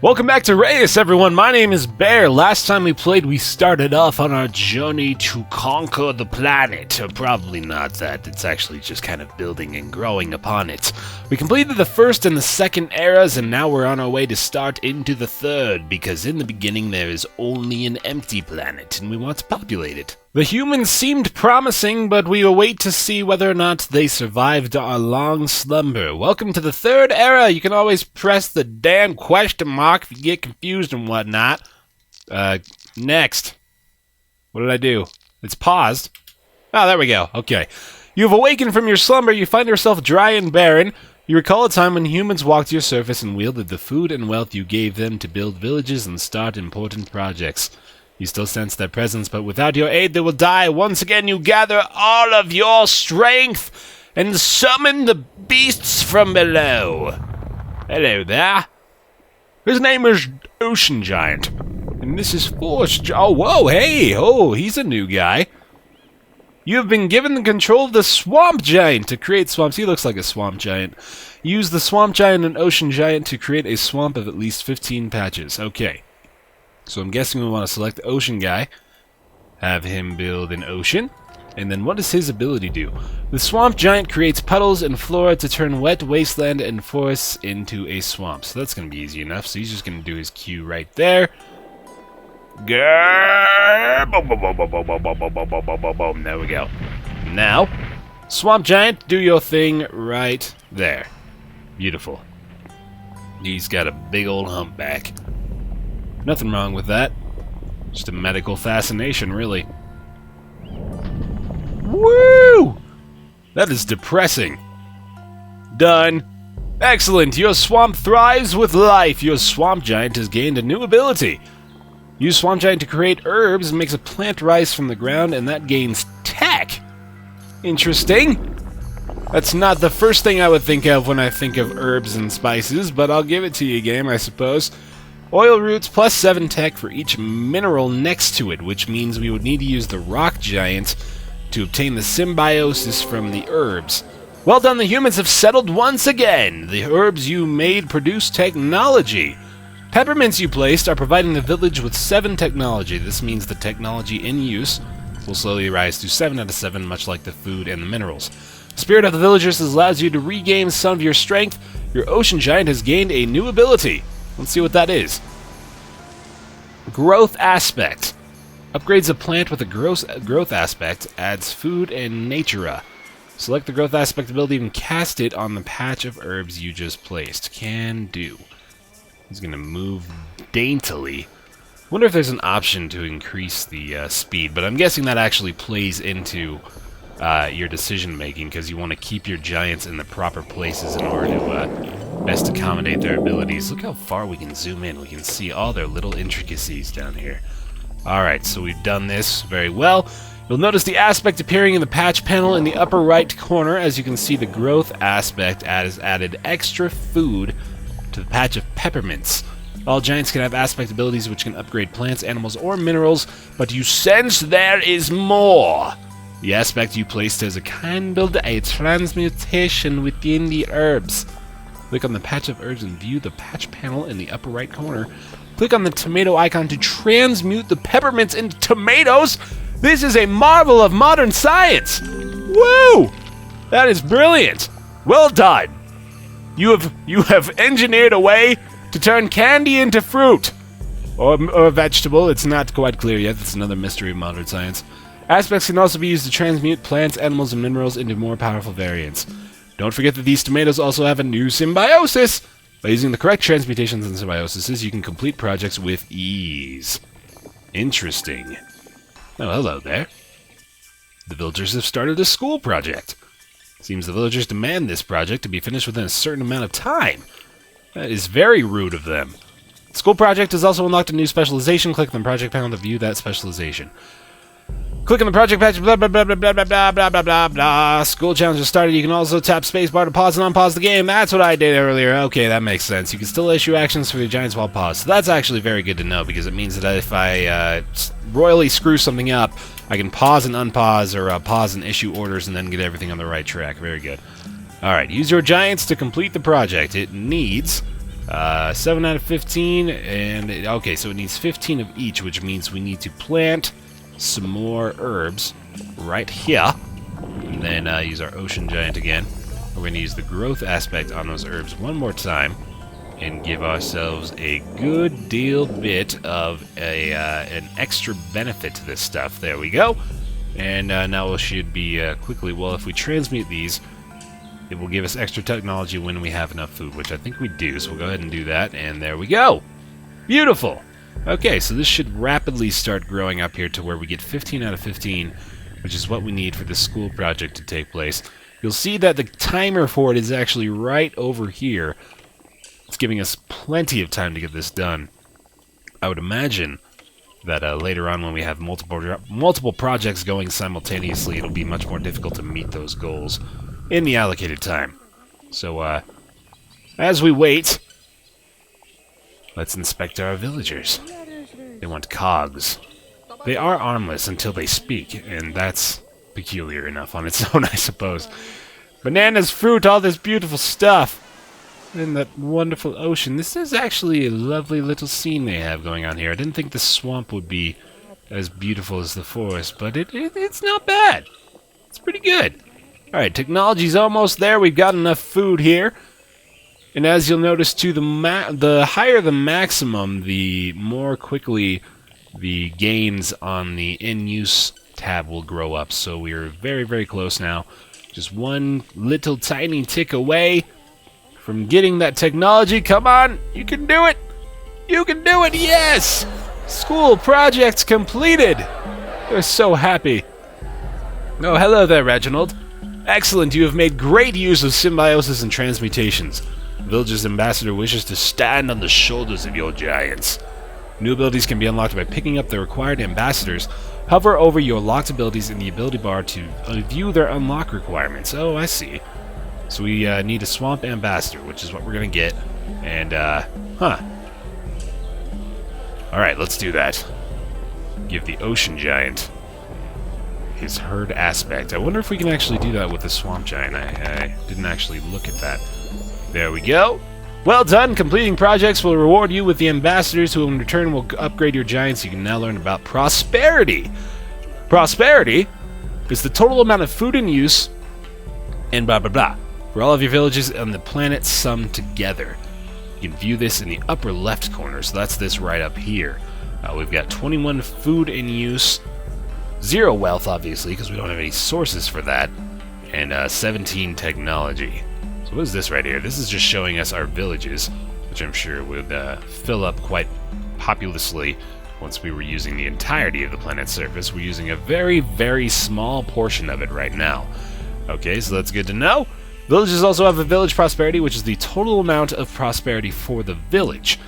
Welcome back to Reus, everyone. My name is Bear. Last time we played, we started off on our journey to conquer the planet. Or probably not that. It's actually just kind of building and growing upon it. We completed the first and the second eras, and now we're on our way to start into the third, because in the beginning there is only an empty planet, and we want to populate it. The humans seemed promising, but we await to see whether or not they survived our long slumber. Welcome to the third era. You can always press the damn question mark if you get confused and whatnot. Next. What did I do? It's paused. Oh, there we go. Okay. You have awakened from your slumber. You find yourself dry and barren. You recall a time when humans walked your surface and wielded the food and wealth you gave them to build villages and start important projects. You still sense their presence, but without your aid they will die. Once again you gather all of your strength and summon the beasts from below. Hello there. His name is Ocean Giant, and this is Force Oh, whoa, hey, oh, he's a new guy. You have been given the control of the Swamp Giant to create swamps. He looks like a Swamp Giant. Use the Swamp Giant and Ocean Giant to create a swamp of at least 15 patches. Okay. So I'm guessing we want to select the Ocean guy, have him build an ocean, and then what does his ability do? The Swamp Giant creates puddles and flora to turn wet wasteland and forests into a swamp. So that's going to be easy enough. So he's just going to do his Q right there. Boom, boom, boom, boom, boom, boom, boom, boom, boom, boom, boom, boom. There we go. Now, Swamp Giant, do your thing right there. Beautiful. He's got a big old humpback. Nothing wrong with that. Just a medical fascination, really. Woo! That is depressing. Done. Excellent. Your swamp thrives with life. Your Swamp Giant has gained a new ability. Use Swamp Giant to create herbs and makes a plant rise from the ground, and that gains tech. Interesting. That's not the first thing I would think of when I think of herbs and spices, but I'll give it to you, game, I suppose. Oil roots plus 7 tech for each mineral next to it, which means we would need to use the Rock Giant to obtain the symbiosis from the herbs. Well done, the humans have settled once again. The herbs you made produce technology. Peppermints you placed are providing the village with 7 technology. This means the technology in use will slowly rise to 7 out of 7, much like the food and the minerals. Spirit of the Villagers allows you to regain some of your strength. Your Ocean Giant has gained a new ability. Let's see what that is. Growth Aspect. Upgrades a plant with a growth aspect, adds food and natura. Select the growth aspect ability and cast it on the patch of herbs you just placed. Can do. He's going to move daintily. Wonder if there's an option to increase the speed, but I'm guessing that actually plays into your decision making, because you want to keep your giants in the proper places in order to best accommodate their abilities. Look how far we can zoom in. We can see all their little intricacies down here. Alright, so we've done this very well. You'll notice the aspect appearing in the patch panel in the upper right corner. As you can see, the growth aspect has added extra food to the patch of peppermints. All giants can have aspect abilities which can upgrade plants, animals, or minerals, but you sense there is more. The aspect you placed has kindled a transmutation within the herbs. Click on the patch of herbs and view the patch panel in the upper right corner. Click on the tomato icon to transmute the peppermints into tomatoes. This is a marvel of modern science. Woo! That is brilliant. Well done. You have engineered a way to turn candy into fruit. Or vegetable. It's not quite clear yet. It's another mystery of modern science. Aspects can also be used to transmute plants, animals, and minerals into more powerful variants. Don't forget that these tomatoes also have a new symbiosis. By using the correct transmutations and symbioses, you can complete projects with ease. Interesting. Oh, hello there. The villagers have started a school project. Seems the villagers demand this project to be finished within a certain amount of time. That is very rude of them. The school project has also unlocked a new specialization. Click on the project panel to view that specialization. Click on the project patch, blah, blah, blah, blah, blah, blah, blah, blah, blah, blah, blah. School challenge has started. You can also tap spacebar to pause and unpause the game. That's what I did earlier. Okay, that makes sense. You can still issue actions for your giants while paused. So that's actually very good to know, because it means that if I royally screw something up, I can pause and unpause, or pause and issue orders, and then get everything on the right track. Very good. Alright, use your giants to complete the project. It needs 7 out of 15, and okay, so it needs 15 of each, which means we need to plant some more herbs right here, and then use our ocean giant again. We're going to use the growth aspect on those herbs one more time, and give ourselves a good deal bit of an extra benefit to this stuff. There we go. And now we should be quickly, well, if we transmute these, it will give us extra technology when we have enough food, which I think we do, so we'll go ahead and do that, and there we go! Beautiful! Okay, so this should rapidly start growing up here to where we get 15 out of 15, which is what we need for this school project to take place. You'll see that the timer for it is actually right over here. It's giving us plenty of time to get this done. I would imagine that later on when we have multiple projects going simultaneously, it'll be much more difficult to meet those goals in the allocated time. So, as we wait, let's inspect our villagers. They want cogs. They are armless until they speak, and that's peculiar enough on its own, I suppose. Bananas, fruit, all this beautiful stuff. And that wonderful ocean. This is actually a lovely little scene they have going on here. I didn't think the swamp would be as beautiful as the forest, but it's not bad. It's pretty good. Alright, technology's almost there. We've got enough food here. And as you'll notice, too, the higher the maximum, the more quickly the gains on the in-use tab will grow up. So we're very, very close now. Just one little tiny tick away from getting that technology. Come on, you can do it! You can do it, yes! School projects completed! They're so happy. Oh, hello there, Reginald. Excellent, you have made great use of symbiosis and transmutations. The village's ambassador wishes to stand on the shoulders of your giants. New abilities can be unlocked by picking up the required ambassadors. Hover over your locked abilities in the ability bar to view their unlock requirements. Oh, I see. So we need a swamp ambassador, which is what we're going to get. And, Alright, let's do that. Give the ocean giant his herd aspect. I wonder if we can actually do that with the swamp giant. I didn't actually look at that. There we go. Well done. Completing projects will reward you with the ambassadors, who in return will upgrade your giants. You can now learn about prosperity. Prosperity is the total amount of food in use and blah blah blah for all of your villages on the planet summed together. You can view this in the upper left corner, so that's this right up here. We've got 21 food in use, 0 wealth, obviously, because we don't have any sources for that, and 17 technology. So what is this right here? This is just showing us our villages, which I'm sure would fill up quite populously once we were using the entirety of the planet's surface. We're using a very, very small portion of it right now. Okay, so that's good to know. Villages also have a village prosperity, which is the total amount of prosperity for the village.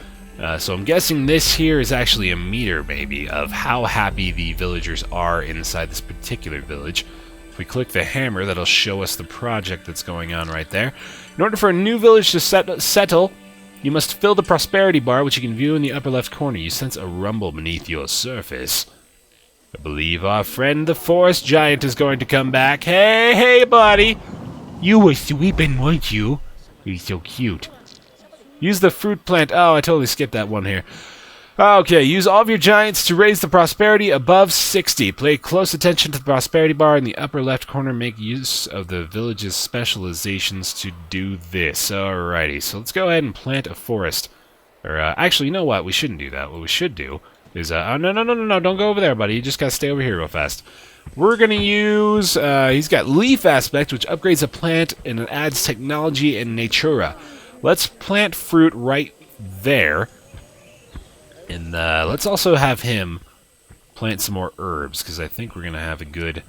So I'm guessing this here is actually a meter, maybe, of how happy the villagers are inside this particular village. If we click the hammer, that'll show us the project that's going on right there. In order for a new village to settle, you must fill the prosperity bar, which you can view in the upper left corner. You sense a rumble beneath your surface. I believe our friend the forest giant is going to come back. Hey, buddy! You were sweeping, weren't you? You're so cute. Use the fruit plant. Oh, I totally skipped that one here. Okay, use all of your giants to raise the prosperity above 60. Pay close attention to the prosperity bar in the upper left corner. Make use of the village's specializations to do this. Alrighty, so let's go ahead and plant a forest. Or, actually, you know what? We shouldn't do that. What we should do is, oh, no, don't go over there, buddy. You just gotta stay over here real fast. We're gonna use, he's got leaf aspect, which upgrades a plant and it adds technology and natura. Let's plant fruit right there. And let's also have him plant some more herbs, because I think we're gonna have a good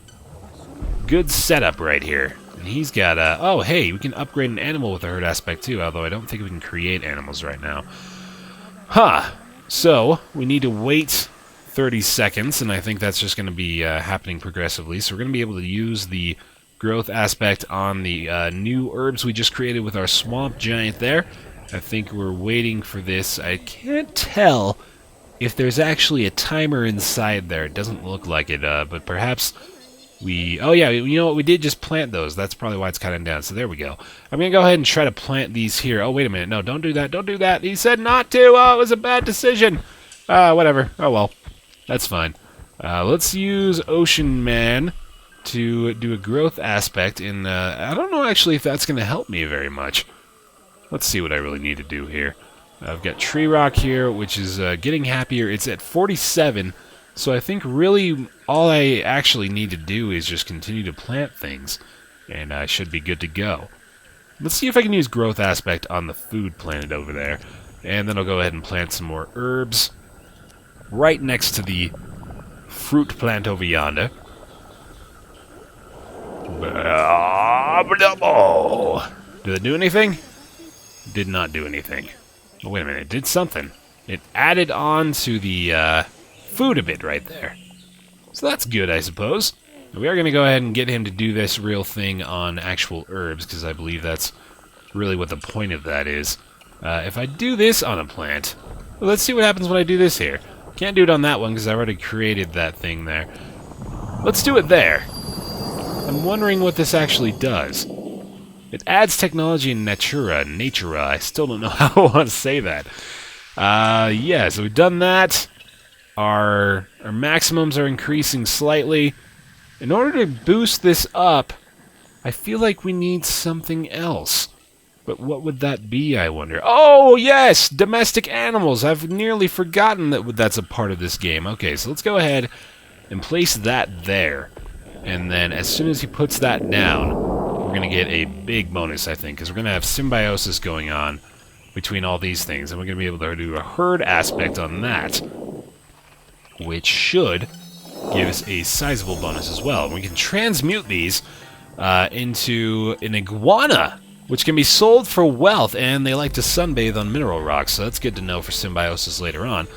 setup right here. And he's got oh hey, we can upgrade an animal with a herd aspect too, although I don't think we can create animals right now. So we need to wait 30 seconds, and I think that's just going to be happening progressively. So we're going to be able to use the growth aspect on the new herbs we just created with our swamp giant there. I think we're waiting for this. I can't tell if there's actually a timer inside there. It doesn't look like it, but perhaps Oh yeah, you know what? We did just plant those. That's probably why it's cutting down. So there we go. I'm going to go ahead and try to plant these here. Oh, wait a minute. No, don't do that. Don't do that. He said not to. Oh, it was a bad decision. Whatever. Oh, well. That's fine. Let's use Ocean Man to do a growth aspect in... I don't know, actually, if that's going to help me very much. Let's see what I really need to do here. I've got Tree Rock here, which is getting happier. It's at 47, so I think really all I actually need to do is just continue to plant things, and I should be good to go. Let's see if I can use growth aspect on the food planted over there, and then I'll go ahead and plant some more herbs right next to the fruit plant over yonder. Did it do anything? Did not do anything. Oh, wait a minute, it did something. It added on to the food a bit right there. So that's good, I suppose. We are going to go ahead and get him to do this real thing on actual herbs, because I believe that's really what the point of that is. If I do this on a plant, well, let's see what happens when I do this here. Can't do it on that one, because I already created that thing there. Let's do it there. I'm wondering what this actually does. It adds technology in natura. I still don't know how I want to say that. Yeah, so we've done that. Our maximums are increasing slightly. In order to boost this up, I feel like we need something else. But what would that be, I wonder? Oh, yes! Domestic animals! I've nearly forgotten that that's a part of this game. Okay, so let's go ahead and place that there. And then as soon as he puts that down, we're going to get a big bonus, I think, because we're going to have symbiosis going on between all these things, and we're going to be able to do a herd aspect on that, which should give us a sizable bonus as well. And we can transmute these into an iguana, which can be sold for wealth, and they like to sunbathe on mineral rocks, so that's good to know for symbiosis later on.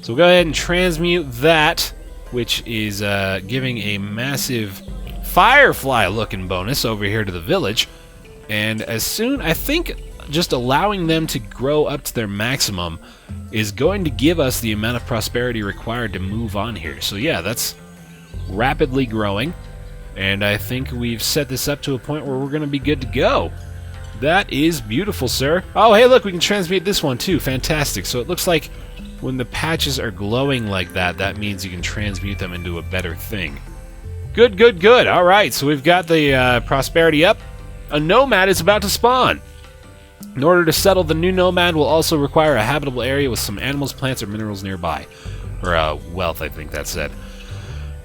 So we'll go ahead and transmute that, which is giving a massive firefly-looking bonus over here to the village. And as soon, I think just allowing them to grow up to their maximum is going to give us the amount of prosperity required to move on here. So yeah, that's rapidly growing, and I think we've set this up to a point where we're going to be good to go. That is beautiful, sir. Oh, hey, look, we can transmute this one too. Fantastic. So it looks like when the patches are glowing like that, that means you can transmute them into a better thing. Good, good, good. All right, so we've got the prosperity up. A nomad is about to spawn. In order to settle, the new nomad will also require a habitable area with some animals, plants, or minerals nearby. Or wealth, I think that said.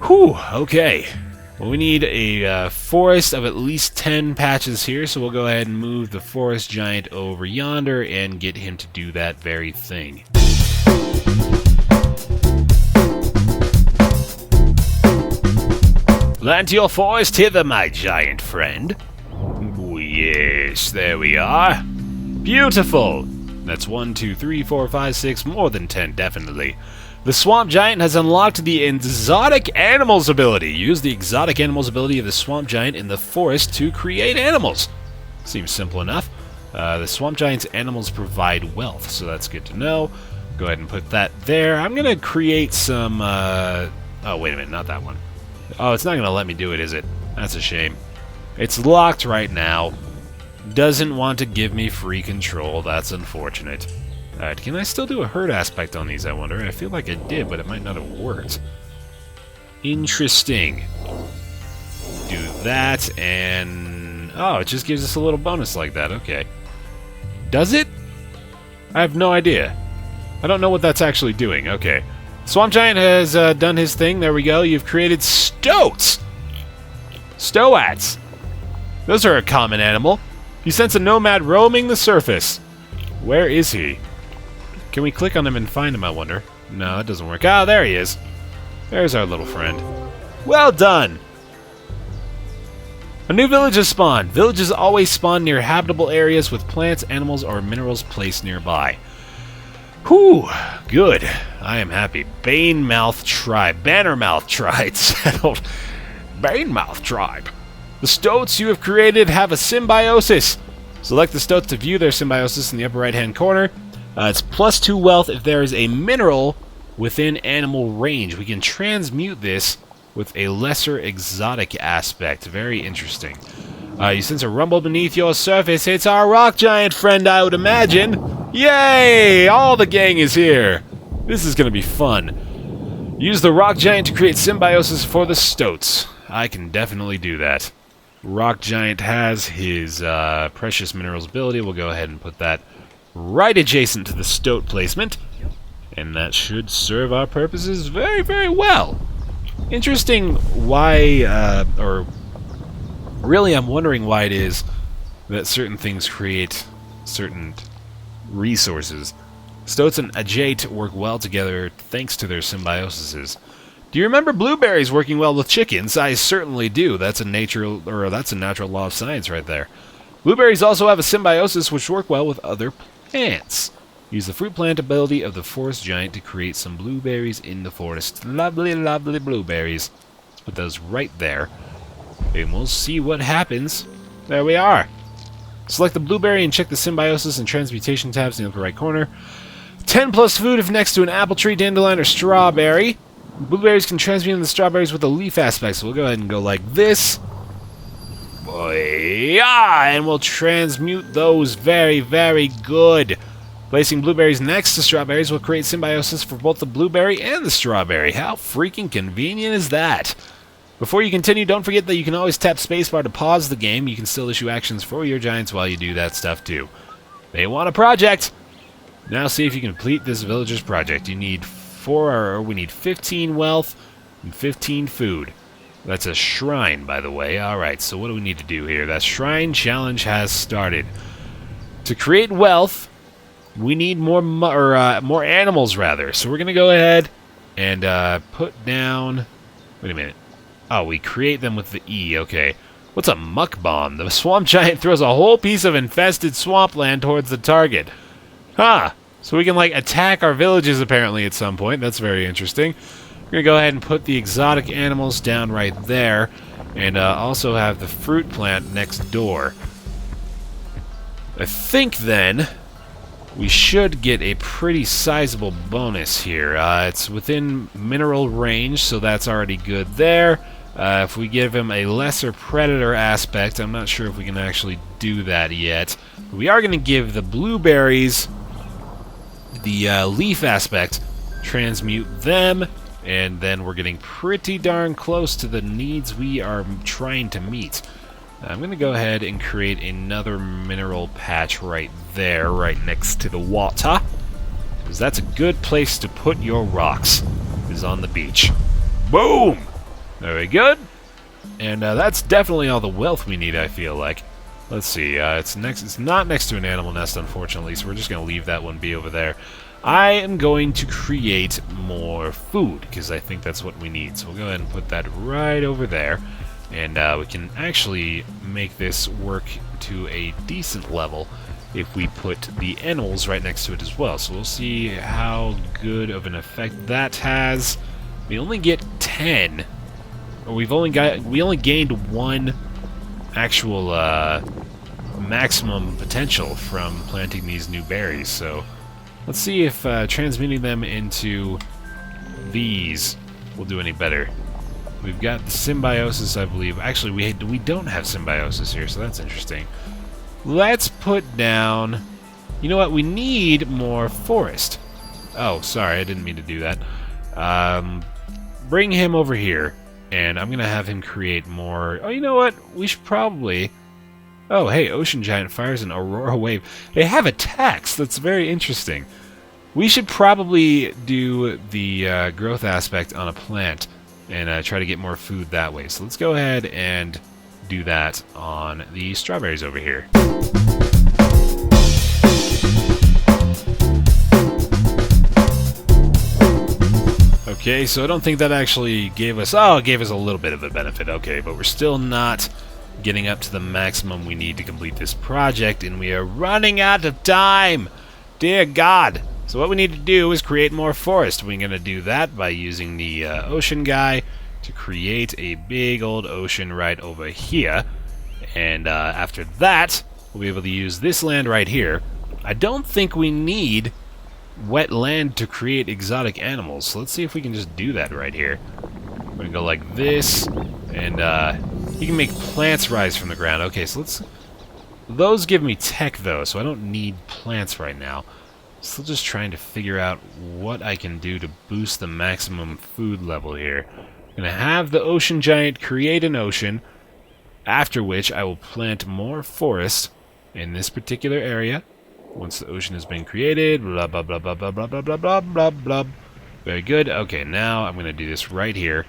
Whew, okay. Well, we need a forest of at least 10 patches here, so we'll go ahead and move the forest giant over yonder and get him to do that very thing. Plant your forest hither, my giant friend. Oh, yes, there we are. Beautiful! That's 1, 2, 3, 4, 5, 6, more than 10, definitely. The Swamp Giant has unlocked the Exotic Animals ability. Use the Exotic Animals ability of the Swamp Giant in the forest to create animals. Seems simple enough. The Swamp Giant's animals provide wealth, so that's good to know. Go ahead and put that there. I'm going to create some... oh, wait a minute, not that one. Oh, it's not going to let me do it, is it? That's a shame. It's locked right now. Doesn't want to give me free control. That's unfortunate. Alright, can I still do a herd aspect on these, I wonder? I feel like I did, but it might not have worked. Interesting. Do that, and... oh, it just gives us a little bonus like that. Okay. Does it? I have no idea. I don't know what that's actually doing. Okay. Swamp Giant has done his thing. There we go. You've created stoats! Stoats! Those are a common animal. You sense a nomad roaming the surface. Where is he? Can we click on him and find him, I wonder? No, it doesn't work. Ah, there he is. There's our little friend. Well done! A new village has spawned. Villages always spawn near habitable areas with plants, animals, or minerals placed nearby. Whew, good. I am happy. Banemouth Tribe. Bannermouth Tribe settled. Banemouth Tribe. The stoats you have created have a symbiosis. Select the stoats to view their symbiosis in the upper right-hand corner. It's +2 wealth if there is a mineral within animal range. We can transmute this with a lesser exotic aspect. Very interesting. You sense a rumble beneath your surface. It's our rock giant friend, I would imagine. Yay! All the gang is here. This is going to be fun. Use the rock giant to create symbiosis for the stoats. I can definitely do that. Rock giant has his precious minerals ability. We'll go ahead and put that right adjacent to the stoat placement. And that should serve our purposes very, very well. Interesting why, or really I'm wondering why it is that certain things create certain resources. Stoats and Ajate work well together thanks to their symbioses. Do you remember blueberries working well with chickens? I certainly do. That's a natural law of science right there. Blueberries also have a symbiosis which work well with other plants. Use the fruit plant ability of the forest giant to create some blueberries in the forest. Lovely, lovely blueberries. Let's put those right there. And we'll see what happens. There we are. Select the blueberry and check the symbiosis and transmutation tabs in the upper right corner. 10 plus food if next to an apple tree, dandelion, or strawberry. Blueberries can transmute into strawberries with a leaf aspect, so we'll go ahead and go like this. And we'll transmute those. Very, very good. Placing blueberries next to strawberries will create symbiosis for both the blueberry and the strawberry. How freaking convenient is that? Before you continue, don't forget that you can always tap spacebar to pause the game. You can still issue actions for your giants while you do that stuff too. They want a project! Now see if you can complete this villager's project. You need we need 15 wealth and 15 food. That's a shrine, by the way. Alright, so what do we need to do here? That shrine challenge has started. To create wealth, we need more animals, rather. So we're going to go ahead and put down... Wait a minute. Oh, we create them with the E. Okay. What's a muck bomb? The swamp giant throws a whole piece of infested swampland towards the target. Huh. So we can, like, attack our villages, apparently, at some point. That's very interesting. We're going to go ahead and put the exotic animals down right there. And also have the fruit plant next door. I think, then, we should get a pretty sizable bonus here. It's within mineral range, so that's already good there. If we give him a lesser predator aspect, I'm not sure if we can actually do that yet. But we are going to give the blueberries the leaf aspect, transmute them, and then we're getting pretty darn close to the needs we are trying to meet. I'm going to go ahead and create another mineral patch right there, right next to the water, because that's a good place to put your rocks, is on the beach. Boom! Very good. And that's definitely all the wealth we need, I feel like. Let's see, it's not next to an animal nest, unfortunately, so we're just going to leave that one be over there. I am going to create more food, because I think that's what we need. So we'll go ahead and put that right over there. And we can actually make this work to a decent level if we put the animals right next to it as well. So we'll see how good of an effect that has. We only get 10. Or we only gained 1 actual maximum potential from planting these new berries. So let's see if transmuting them into these will do any better. We've got the symbiosis, I believe. Actually, we don't have symbiosis here, so that's interesting. Let's put down... You know what? We need more forest. Oh, sorry, I didn't mean to do that. Bring him over here, and I'm going to have him create more... Oh, you know what? We should probably... Oh, hey, Ocean Giant fires an Aurora Wave. They have attacks. That's very interesting. We should probably do the growth aspect on a plant and try to get more food that way. So let's go ahead and do that on the strawberries over here. Okay, so I don't think that actually gave us... Oh, it gave us a little bit of a benefit. Okay, but we're still not getting up to the maximum we need to complete this project, and we are running out of time! Dear God! So what we need to do is create more forest. We're going to do that by using the ocean guy to create a big old ocean right over here. And after that, we'll be able to use this land right here. I don't think we need wet land to create exotic animals, so let's see if we can just do that right here. We're gonna go like this, and you can make plants rise from the ground. Okay, so let's... Those give me tech, though, so I don't need plants right now. Still just trying to figure out what I can do to boost the maximum food level here. I'm gonna have the ocean giant create an ocean, after which I will plant more forest in this particular area. Once the ocean has been created, blah blah blah blah blah blah blah blah blah blah blah. Very good. Okay, now I'm gonna do this right here,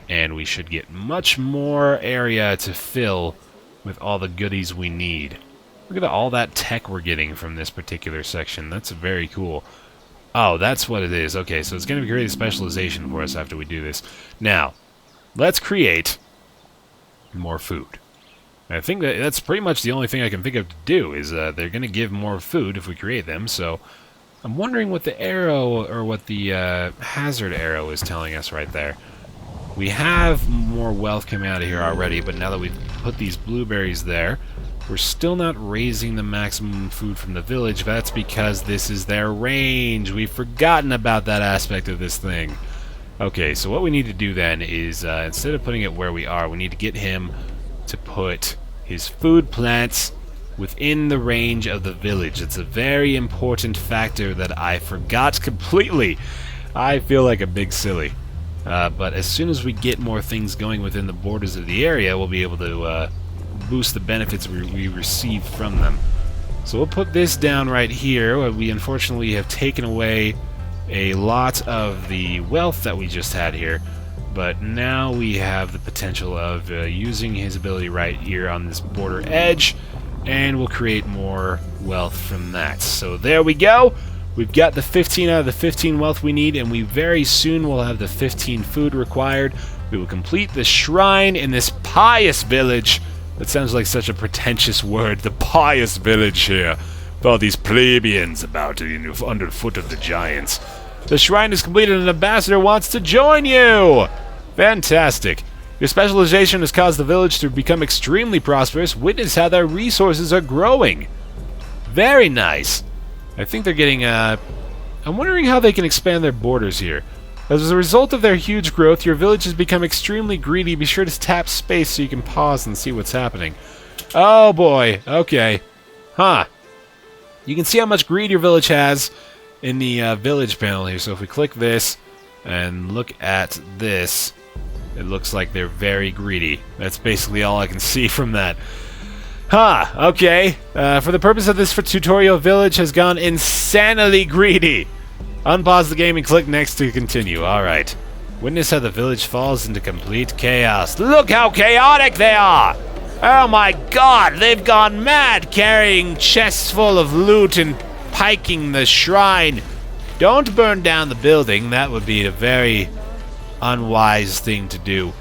and we should get much more area to fill with all the goodies we need. Look at all that tech we're getting from this particular section. That's very cool. Oh, that's what it is. Okay, so it's going to create a specialization for us after we do this. Now, let's create more food. I think that's pretty much the only thing I can think of to do, is they're going to give more food if we create them, so I'm wondering what the arrow, or what the hazard arrow is telling us right there. We have more wealth coming out of here already, but now that we've put these blueberries there, we're still not raising the maximum food from the village. That's because this is their range. We've forgotten about that aspect of this thing. Okay, so what we need to do then is, instead of putting it where we are, we need to get him to put his food plants within the range of the village. It's a very important factor that I forgot completely. I feel like a big silly. But as soon as we get more things going within the borders of the area, we'll be able to boost the benefits we receive from them. So we'll put this down right here. We unfortunately have taken away a lot of the wealth that we just had here, but now we have the potential of using his ability right here on this border edge, and we'll create more wealth from that. So there we go. We've got the 15 out of the 15 wealth we need, and we very soon will have the 15 food required. We will complete the shrine in this pious village. That sounds like such a pretentious word, the pious village here, with all these plebeians about underfoot of the giants. The shrine is completed and an ambassador wants to join you! Fantastic. Your specialization has caused the village to become extremely prosperous. Witness how their resources are growing. Very nice. I think they're getting, I'm wondering how they can expand their borders here. As a result of their huge growth, your village has become extremely greedy. Be sure to tap space so you can pause and see what's happening. Oh boy, okay. Huh. You can see how much greed your village has in the village panel here. So if we click this and look at this, it looks like they're very greedy. That's basically all I can see from that. Huh, okay. For the purpose of this tutorial, village has gone insanely greedy. Unpause the game and click next to continue. Alright. Witness how the village falls into complete chaos. Look how chaotic they are! Oh my god, they've gone mad carrying chests full of loot and piking the shrine. Don't burn down the building. That would be a very unwise thing to do.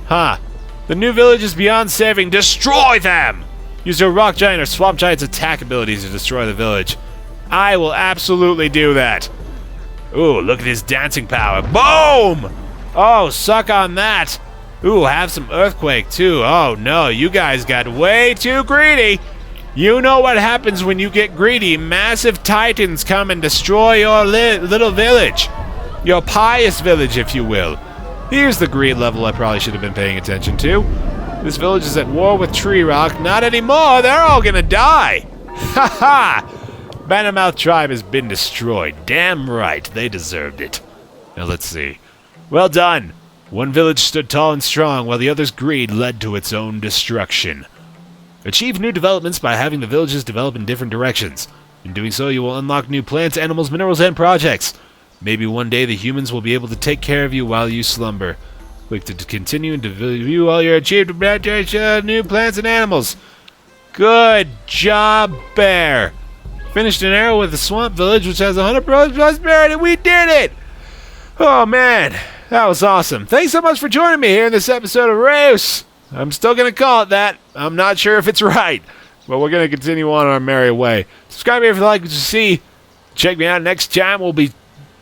Huh. The new village is beyond saving. Destroy them! Use your rock giant or swamp giant's attack abilities to destroy the village. I will absolutely do that. Ooh, look at his dancing power. Boom! Oh, suck on that. Ooh, have some earthquake too. Oh no, you guys got way too greedy. You know what happens when you get greedy. Massive titans come and destroy your little village. Your pious village, if you will. Here's the greed level I probably should have been paying attention to. This village is at war with Tree Rock. Not anymore, they're all gonna die. Ha ha! Bannermouth tribe has been destroyed. Damn right, they deserved it. Now let's see. Well done. One village stood tall and strong, while the other's greed led to its own destruction. Achieve new developments by having the villages develop in different directions. In doing so, you will unlock new plants, animals, minerals, and projects. Maybe one day the humans will be able to take care of you while you slumber. Click to continue and to view all your achieved new plants and animals. Good job, Bear. Finished an arrow with the swamp village, which has 100% prosperity. We did it! Oh, man. That was awesome. Thanks so much for joining me here in this episode of Reus. I'm still going to call it that. I'm not sure if it's right, but we're going to continue on our merry way. Subscribe here if you'd like to see. Check me out next time. We'll be,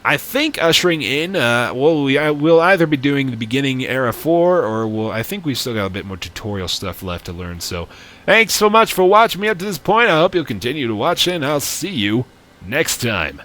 I think, ushering in. We'll either be doing the beginning era 4, or I think we've still got a bit more tutorial stuff left to learn. So, thanks so much for watching me up to this point. I hope you'll continue to watch, and I'll see you next time.